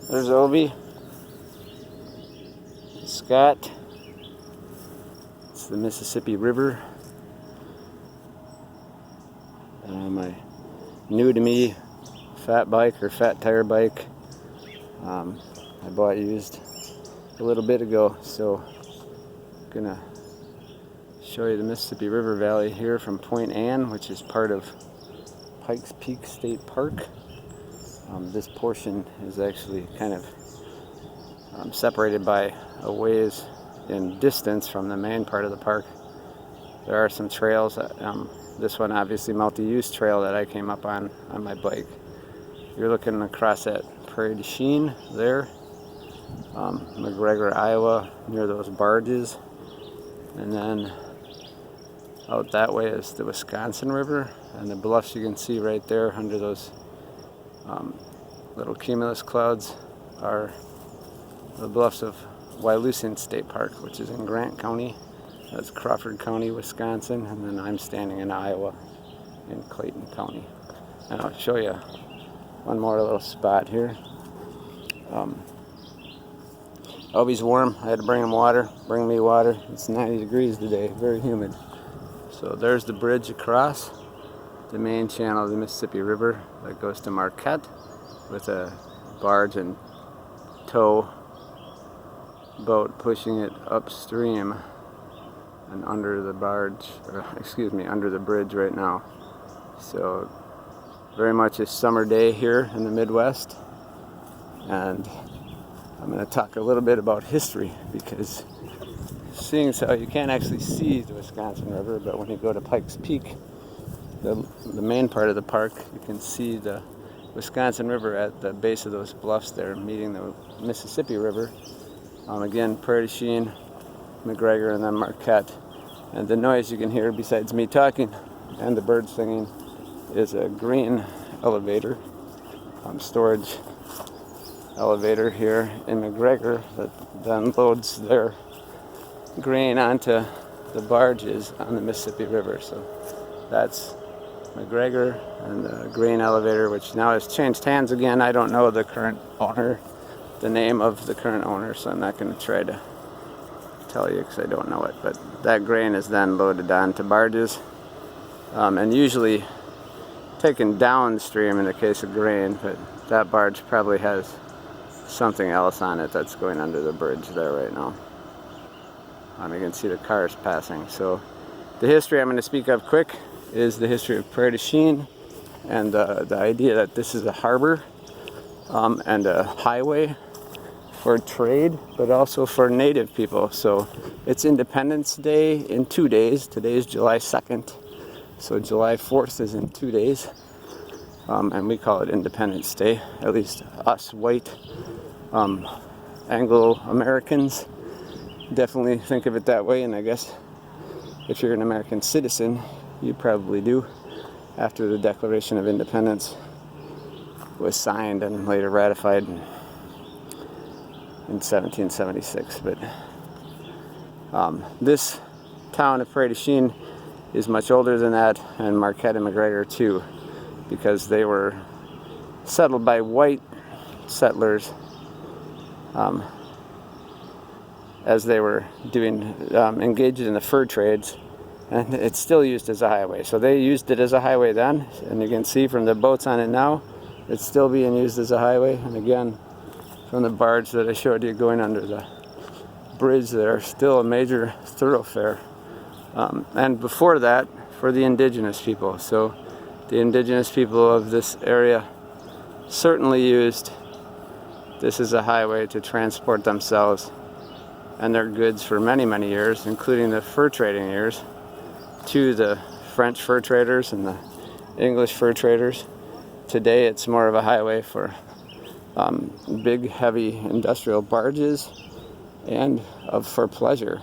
There's Obi, Scott. It's the Mississippi River. My new to me fat bike or fat tire bike. I bought used a little bit ago, so I'm gonna show you the Mississippi River Valley here from Point Ann, which is part of Pikes Peak State Park. This portion is actually kind of separated by a ways in distance from the main part of the park. There are some trails. This one obviously multi-use trail that I came up on my bike. You're looking across that Prairie du Chien there, McGregor, Iowa, near those barges, and then out that way is the Wisconsin River, and the bluffs you can see right there under those little cumulus clouds are the bluffs of Wyalusing State Park, which is in Grant County. That's Crawford County, Wisconsin, and then I'm standing in Iowa in Clayton County. And I'll show you one more little spot here. Obi's warm. I had to bring him water. Bring me water. It's 90 degrees today, very humid. So there's the bridge across the main channel of the Mississippi River that goes to Marquette, with a barge and tow boat pushing it upstream and under the barge, or excuse me, under the bridge right now. So very much a summer day here in the Midwest, and I'm going to talk a little bit about history, because seeing so you can't actually see the Wisconsin River, but when you go to Pikes Peak, the main part of the park, you can see the Wisconsin River at the base of those bluffs there, meeting the Mississippi River. Again, Prairie du Chien, McGregor, and then Marquette. And the noise you can hear, besides me talking and the birds singing, is a grain elevator, storage elevator here in McGregor that then loads their grain onto the barges on the Mississippi River. So that's McGregor and the grain elevator, which now has changed hands again. I don't know the current owner, the name of the current owner, so I'm not going to try to tell you because I don't know it. But that grain is then loaded onto barges, and usually taken downstream in the case of grain, but that barge probably has something else on it that's going under the bridge there right now. You can see the cars passing. So the history I'm going to speak of quick is the history of Prairie du Chien, and the idea that this is a harbor and a highway for trade, but also for native people. So it's Independence Day in 2 days. Today is July 2nd, so July 4th is in 2 days, and we call it Independence Day, at least us white Anglo-Americans definitely think of it that way, and I guess if you're an American citizen, you probably do, after the Declaration of Independence was signed and later ratified in 1776. But this town of Prairie du Chien is much older than that, and Marquette and McGregor too, because they were settled by white settlers as they were engaged in the fur trades, and it's still used as a highway. So they used it as a highway then, and you can see from the boats on it now, it's still being used as a highway. And again, from the barge that I showed you going under the bridge there, still a major thoroughfare. And before that, for the indigenous people. So the indigenous people of this area certainly used this as a highway to transport themselves and their goods for many, many years, including the fur trading years, to the French fur traders and the English fur traders. Today it's more of a highway for big, heavy industrial barges and for pleasure.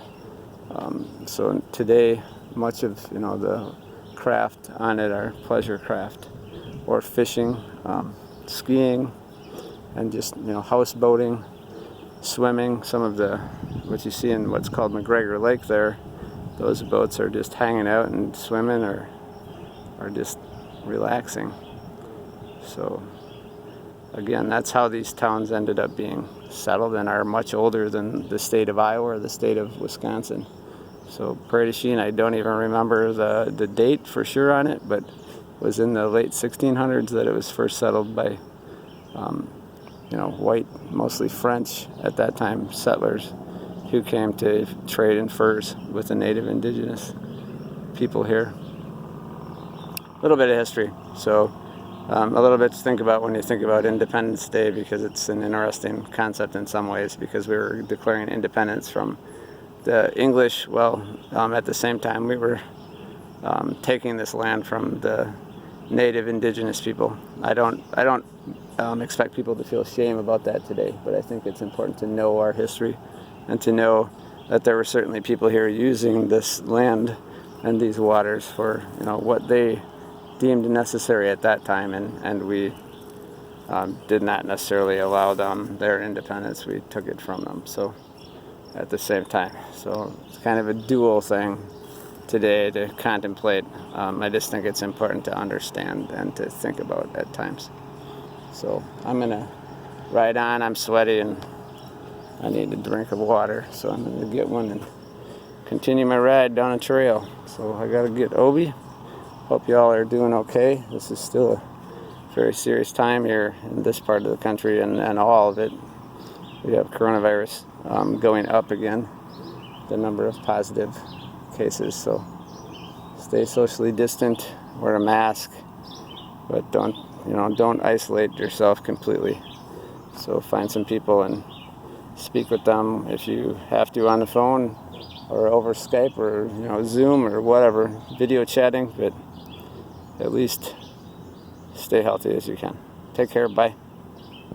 So today, much of the craft on it are pleasure craft, or fishing, skiing, and just houseboating, swimming. Some of what you see in what's called McGregor Lake there, those boats are just hanging out and swimming, or just relaxing. So again, that's how these towns ended up being settled and are much older than the state of Iowa or the state of Wisconsin. So Prairie du Chien, I don't even remember the date for sure on it, but it was in the late 1600s that it was first settled by white, mostly French at that time, settlers who came to trade in furs with the native indigenous people here. A little bit of history. So a little bit to think about when you think about Independence Day, because it's an interesting concept in some ways, because we were declaring independence from the English. Well, at the same time we were taking this land from the native indigenous people. I don't expect people to feel shame about that today, but I think it's important to know our history and to know that there were certainly people here using this land and these waters for what they deemed necessary at that time, and we did not necessarily allow them their independence. We took it from them. So at the same time, so it's kind of a dual thing today to contemplate. I just think it's important to understand and to think about at times. So I'm gonna ride on. I'm sweaty and I need a drink of water, so I'm gonna get one and continue my ride down a trail. So I gotta get Obi. Hope y'all are doing okay. This is still a very serious time here in this part of the country, and all of it. We have coronavirus going up again, the number of positive cases. So stay socially distant, wear a mask, but don't isolate yourself completely. So find some people and speak with them if you have to on the phone or over Skype or Zoom or whatever, video chatting, but at least stay healthy as you can. Take care, bye.